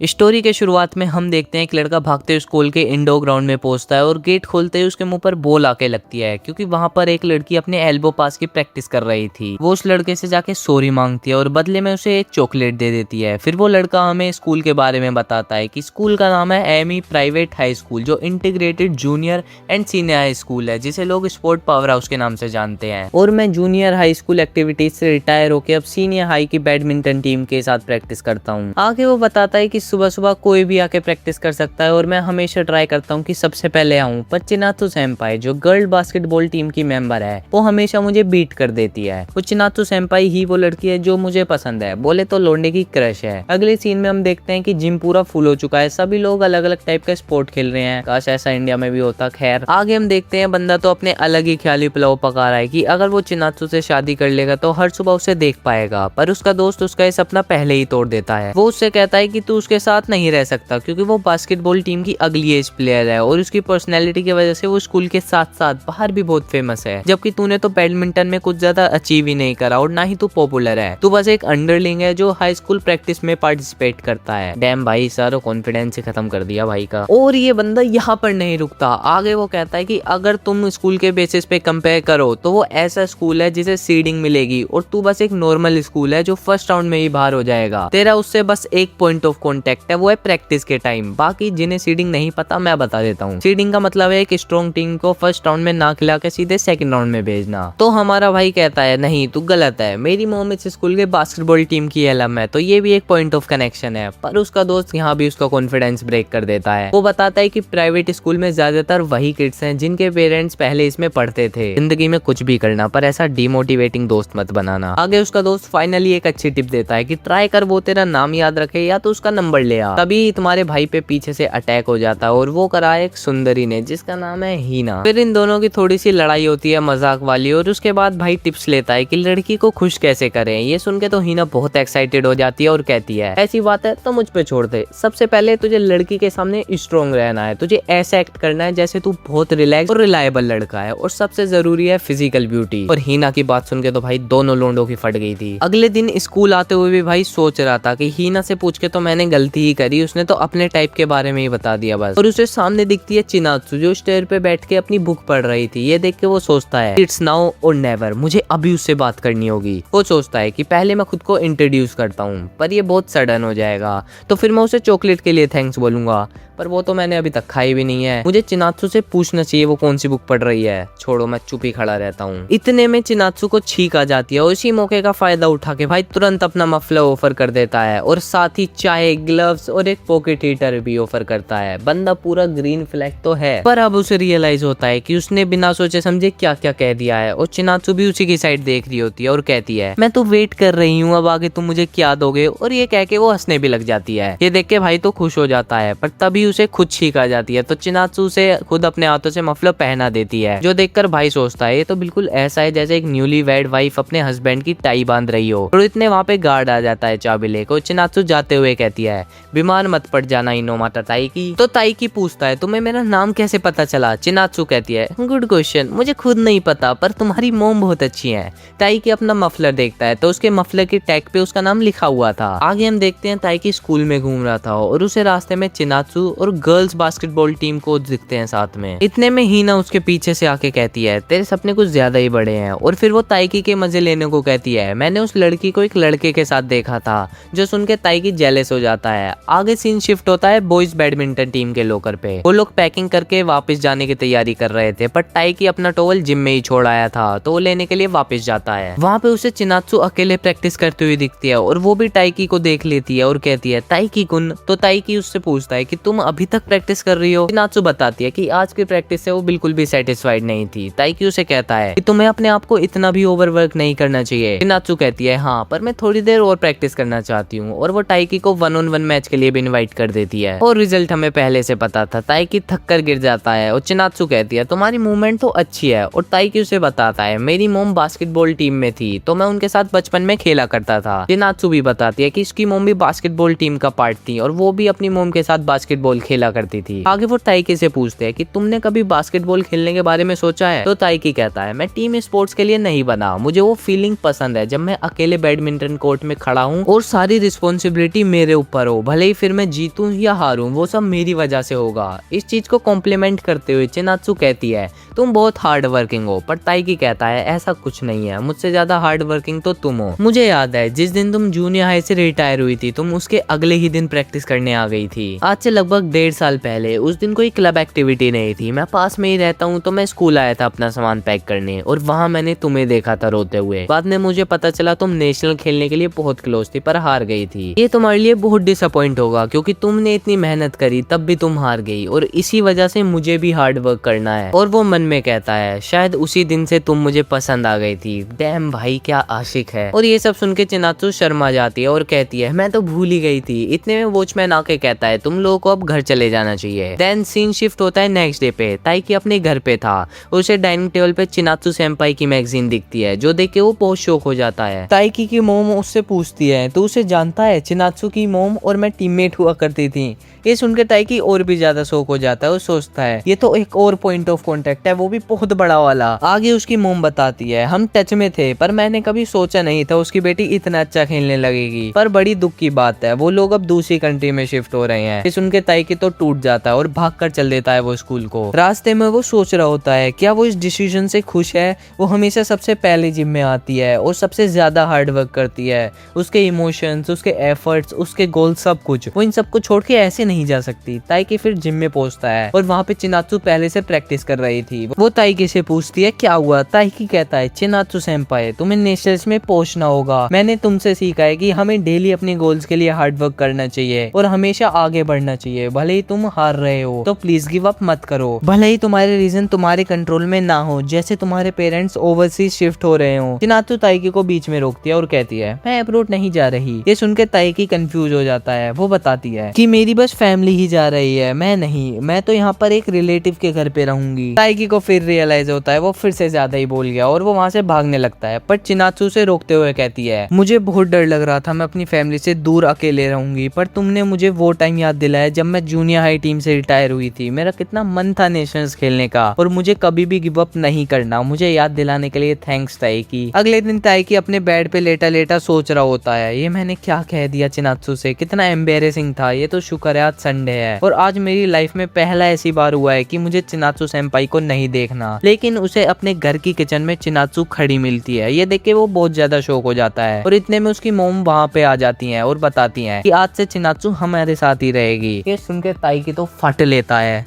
Story के शुरुआत में हम देखते हैं एक लड़का भागते हुए स्कूल के इंडोर ग्राउंड में पहुंचता है और गेट खोलते ही उसके मुंह पर बॉल आके लगती है क्योंकि वहां पर एक लड़की अपने एल्बो पास की प्रैक्टिस कर रही थी। वो उस लड़के से जाके सॉरी मांगती है और बदले में उसे एक चॉकलेट दे देती है। फिर वो लड़का हमें स्कूल के बारे में बताता है कि स्कूल का नाम है एमी प्राइवेट हाई स्कूल, जो integrated junior and senior high school है, जिसे लोग स्पोर्ट पावर हाउस के नाम से जानते हैं। और मैं जूनियर हाई स्कूल एक्टिविटीज से रिटायर होकर अब सीनियर हाई की बैडमिंटन टीम के साथ प्रैक्टिस करता हूँ। आगे वो बताता है कि सुबह सुबह कोई भी आके प्रैक्टिस कर सकता है और मैं हमेशा ट्राई करता हूँ कि सबसे पहले आऊँ, पर चिनातु सेंपाई जो गर्ल बास्केटबॉल टीम की मेंबर है वो हमेशा मुझे बीट कर देती है। वो चिनातु सेंपाई ही वो लड़की है जो मुझे पसंद है, बोले तो लौंडे की क्रश है। अगले सीन में हम देखते हैं कि जिम पूरा फुल हो चुका है, सभी लोग अलग अलग टाइप का स्पोर्ट खेल रहे हैं। काश ऐसा इंडिया में भी होता। खैर आगे हम देखते हैं बंदा तो अपने अलग ही ख्याली पुलाव पका रहा है कि अगर वो चिनातु से शादी कर लेगा तो हर सुबह उसे देख पाएगा, पर उसका दोस्त उसका ये सपना पहले ही तोड़ देता है। वो उससे कहता है कि तू उसके साथ नहीं रह सकता क्योंकि वो बास्केटबॉल टीम की अगली एज प्लेयर है और उसकी पर्सनैलिटी की वजह से वो स्कूल के साथ साथ बाहर भी बहुत फेमस है, जबकि तूने तो बैडमिंटन में कुछ ज्यादा अचीव ही नहीं करा और ना ही तू पॉपुलर है। तू बस एक अंडरलिंग है जो हाई स्कूल प्रैक्टिस में पार्टिसिपेट करता है। डैम भाई, सारा कॉन्फिडेंस ही खत्म कर दिया भाई का। और ये बंदा यहाँ पर नहीं रुकता, आगे वो कहता है कि अगर तुम स्कूल के बेसिस पे कंपेयर करो तो वो ऐसा स्कूल है जिसे सीडिंग मिलेगी और तू बस एक नॉर्मल स्कूल है जो फर्स्ट राउंड में ही बाहर हो जाएगा। तेरा उससे बस एक पॉइंट ऑफ कॉन्टेक्ट है, वो है प्रैक्टिस के टाइम। बाकी जिन्हें सीडिंग नहीं पता मैं बता देता हूँ। सीडिंग का मतलब है एक स्ट्रॉन्ग टीम को फर्स्ट राउंड में ना खिला के सीधे सेकंड राउंड में भेजना। तो हमारा भाई कहता है नहीं तू गलत है, मेरी मॉम इस स्कूल के बास्केटबॉल टीम की एलम है, तो ये भी एक पॉइंट ऑफ कनेक्शन है। पर उसका दोस्त यहाँ भी उसका कॉन्फिडेंस ब्रेक कर देता है। वो बताता है कि प्राइवेट स्कूल में ज्यादातर वही किड्स हैं जिनके पेरेंट्स पहले इसमें पढ़ते थे। जिंदगी में कुछ भी करना पर ऐसा डिमोटिवेटिंग दोस्त मत बनाना। आगे उसका दोस्त फाइनली एक अच्छी टिप देता है कि ट्राई कर वो तेरा नाम याद रखे या तो उसका नंबर ले आ। तभी तुम्हारे भाई पे पीछे से अटैक हो जाता है और वो कराया एक सुंदरी ने जिसका नाम है हीना। फिर इन दोनों की थोड़ी सी लड़ाई होती है मजाक वाली और उसके बाद भाई टिप्स लेता है कि लड़की को खुश कैसे करें। ये सुन के तो हीना बहुत एक्साइटेड हो जाती है और कहती है ऐसी बात है तो मुझ पे छोड़ दे। सबसे पहले तुझे लड़की के सामने स्ट्रॉन्ग रहना है, तुझे ऐसा एक्ट करना है जैसे तू बहुत रिलैक्स और रिलायबल लड़का है, और सबसे जरूरी है फिजिकल ब्यूटी। और हीना की बात सुन के तो भाई दोनों लोंडों की फट गई थी। अगले दिन स्कूल आते हुए भी भाई सोच रहा था कि हीना से पूछ के तो मैंने गलती ही करी, उसने तो अपने टाइप के बारे में ही बता दिया बस। और उसे सामने दिखती है चिनात्सु जो स्टेयर पे बैठ के अपनी बुक पढ़ रही थी। ये देख के वो सोचता है इट्स नाउ और नेवर, मुझे अभी उससे बात करनी होगी। वो सोचता है कि पहले मैं खुद को इंट्रोड्यूस करता हूँ, पर ये बहुत सडन हो जाएगा, तो फिर मैं उसे चॉकलेट के लिए थैंक्स बोलूंगा, पर वो तो मैंने अभी तक खाई भी नहीं है। मुझे चिनात्सु से पूछना चाहिए वो कौन सी बुक पढ़ रही है। छोड़ो, मैं चुप ही खड़ा रहता हूँ। इतने में चिनात्सु को छींक आ जाती है और इसी मौके का फायदा उठा के भाई तुरंत अपना मफलर ऑफर कर देता है और साथ ही चाय, ग्लव्स और एक पॉकेट हीटर भी ऑफर करता है। बंदा पूरा ग्रीन फ्लैग तो है, पर अब उसे रियलाइज होता है कि उसने बिना सोचे समझे क्या क्या कह दिया है। और चिनात्सु भी उसी की साइड देख रही होती है और कहती है मैं तो वेट कर रही हूँ, अब आगे तुम मुझे क्या दोगे। और ये कह के वो हंसने भी लग जाती है। ये देख के भाई तो खुश हो जाता है, पर तभी उसे खुद छींक आ जाती है, तो चिनात्सु उसे खुद अपने हाथों से मफलर पहना देती है, जो देखकर भाई सोचता है ये तो बिल्कुल ऐसा है जैसे एक न्यूली वेड वाइफ अपने हस्बैंड की टाई बांध रही हो। और इतने वहाँ पे गार्ड आ जाता है चाबी लेकर। चिनात्सु जाते हुए कहती है बीमार मत पड़ जाना इनो माता ताई की। तो ताई की पूछता है तुम्हें मेरा नाम कैसे पता चला। चिनात्सु कहती है गुड क्वेश्चन, मुझे खुद नहीं पता, पर तुम्हारी मोम बहुत अच्छी है। ताई की अपना मफलर देखता है तो उसके मफलर की टैग पे उसका नाम लिखा हुआ था। आगे हम देखते हैं ताई की स्कूल में घूम रहा था और उसे रास्ते में चिनात्सु और गर्ल्स बास्केटबॉल टीम को दिखते हैं साथ में। इतने में हीना उसके पीछे से आके कहती है तेरे सपने कुछ ज्यादा ही बड़े हैं। और फिर वो ताइकी के मजे लेने को कहती है मैंने उस लड़की को एक लड़के के साथ देखा था, जो सुन के ताइकी जेलस हो जाता है। आगे सीन शिफ्ट होता है बॉयज बैडमिंटन टीम के लॉकर पे। वो लोग पैकिंग करके वापस जाने की तैयारी कर रहे थे, पर ताइकी अपना टॉवल जिम में ही छोड़ आया था, तो वो लेने के लिए वापस जाता है। वहाँ पे उसे चिनात्सु अकेले प्रैक्टिस करते हुए दिखती है और वो भी ताइकी को देख लेती है और कहती है ताइकी कुन। तो ताइकी उससे पूछता है कि तुम अभी तक प्रैक्टिस कर रही हो। चिनात्सु बताती है कि आज की प्रैक्टिस से वो बिल्कुल भी सेटिस्फाइड नहीं थी। ताइकी उसे कहता है कि तुम्हें अपने आप को इतना भी ओवरवर्क नहीं करना चाहिए। चिनात्सु कहती है हाँ, पर मैं थोड़ी देर और प्रैक्टिस करना चाहती हूँ। और वो ताइकी को 1-on-1 मैच के लिए भी इनवाइट कर देती है और रिजल्ट हमें पहले से पता था। ताइकी थक कर गिर जाता है और चिनात्सु कहती है तुम्हारी मूवमेंट तो अच्छी है। और ताइकी उसे बताता है मेरी मोम बास्केटबॉल टीम में थी, तो मैं उनके साथ बचपन में खेला करता था। चिनात्सु भी बताती है कि इसकी मोम भी बास्केटबॉल टीम का पार्ट थी और वो भी अपनी मोम के साथ बास्केटबॉल खेला करती थी। आगे वो ताइकी से पूछते हैं कि तुमने कभी बास्केटबॉल खेलने के बारे में सोचा है। तो ताइकी कहता है मैं टीम स्पोर्ट्स के लिए नहीं बना, मुझे वो फीलिंग पसंद है जब मैं अकेले बैडमिंटन कोर्ट में खड़ा हूँ और सारी रिस्पॉन्सिबिलिटी मेरे ऊपर करो, भले ही फिर मैं जीतूं या हारूं, वो सब मेरी वजह से होगा। इस चीज को कॉम्प्लीमेंट करते हुए चिनात्सु कहती है तुम बहुत हार्ड वर्किंग हो, पर ताइकी कहता है ऐसा कुछ नहीं है, मुझसे ज्यादा हार्ड वर्किंग तो तुम हो। मुझे याद है जिस दिन तुम जूनियर हाई से रिटायर हुई थी, तुम उसके अगले ही दिन प्रैक्टिस करने आ गई थी। आज से लगभग 1.5 साल पहले उस दिन कोई क्लब एक्टिविटी नहीं थी, मैं पास में ही रहता हूँ, तो मैं स्कूल आया था अपना सामान पैक करने और वहाँ मैंने तुम्हें देखा था रोते हुए। बाद में मुझे पता चला तुम नेशनल खेलने के लिए बहुत क्लोज थी पर हार गई थी। ये तुम्हारे लिए बहुत डिसअपॉइंट होगा क्योंकि तुमने इतनी मेहनत करी तब भी तुम हार गई और इसी वजह से मुझे भी हार्ड वर्क करना है। और वो मन में कहता है शायद उसी दिन से तुम मुझे पसंद आ गई थी। डैम भाई क्या आशिक है। और ये सब सुन के चिनात्सु शर्मा जाती है और कहती है मैं तो भूल ही गई थी। इतने में वॉचमैन आके कहता है तुम लोगों को अब घर चले जाना चाहिए। देन सीन शिफ्ट होता है नेक्स्ट डे पे। ताइकी अपने घर पे था, उसे डाइनिंग टेबल पे चिनात्सु सेंपाई की मैगजीन दिखती है, जो देख के वो बहुत शॉक हो जाता है। ताइकी की मोम उससे पूछती है तो उसे जानता है चिनात्सु की मोम और मैं टीममेट हुआ करती थी। ये सुनकर ताइकी और भी ज्यादा शॉक हो जाता है और सोचता है ये तो एक और पॉइंट ऑफ कांटेक्ट है, वो भी बहुत बड़ा वाला। आगे उसकी मोम बताती है हम टच में थे पर मैंने कभी सोचा नहीं था उसकी बेटी इतना अच्छा खेलने लगेगी। पर बड़ी दुख की बात है वो लोग अब दूसरी कंट्री में शिफ्ट हो रहे हैं। ये सुनकर ताइकी तो टूट जाता है और भाग कर चल देता है वो स्कूल को। रास्ते में वो सोच रहा होता है क्या वो इस डिसीजन से खुश है। वो हमेशा सबसे पहले जिम में आती है और सबसे ज्यादा हार्ड वर्क करती है। उसके इमोशंस, उसके एफर्ट्स, उसके गोल, सब कुछ, वो इन सबको छोड़ के ऐसे नहीं जा सकती। ताइकी फिर जिम में पहुंचता है और वहाँ पे चिनात्सु पहले से प्रैक्टिस कर रही थी। वो ताइकी से पूछती है क्या हुआ। ताइकी कहता है चिनात्सु सेंपाई तुम्हें नेशनल्स में पहुंचना होगा। मैंने तुमसे सीखा है कि हमें डेली अपने गोल्स के लिए हार्ड वर्क करना चाहिए और हमेशा आगे बढ़ना चाहिए। भले ही तुम हार रहे हो तो प्लीज गिव अप मत करो। भले ही तुम्हारे रीजन तुम्हारे कंट्रोल में ना हो, जैसे तुम्हारे पेरेंट्स ओवरसीज शिफ्ट हो रहे हो। चिनात्सु ताइकी को बीच में रोकती है और कहती है मैं अब्रॉड नहीं जा रही। ये सुनकर ताइकी कंफ्यूज हो जाता है। वो बताती है कि मेरी बस फैमिली ही जा रही है, मैं नहीं, मैं तो यहाँ पर एक रिलेटिव के घर पे रहूंगी। ताइकी को फिर रियलाइज होता है वो फिर से ज्यादा ही बोल गया और वो वहाँ से भागने लगता है। पर चिनात्सु से रोकते हुए कहती है मुझे बहुत डर लग रहा था, मैं अपनी फैमिली से दूर अकेले रहूंगी, पर तुमने मुझे वो टाइम याद दिलाया जब मैं जूनियर हाई टीम से रिटायर हुई थी। मेरा कितना मन था नेशनल्स खेलने का और मुझे कभी भी गिव अप नहीं करना। मुझे याद दिलाने के लिए थैंक्स ताइकी। अगले दिन ताइकी अपने बेड पे लेटा लेटा सोच रहा होता है ये मैंने क्या कह दिया चिनात्सु से, कितना एम्बेरेसिंग था। ये तो शुक्र है आज संडे है और आज मेरी लाइफ में पहला ऐसी बार हुआ है कि मुझे चिनात्सु सेंपाई को नहीं देखना। लेकिन उसे अपने घर की किचन में चिनात्सु खड़ी मिलती है। ये देख के वो बहुत ज्यादा शॉक हो जाता है और इतने में उसकी मोम वहाँ पे आ जाती है और बताती है कि आज से चिनात्सु हमारे साथ ही रहेगी। ये सुनकर ताइकी तो फट लेता है।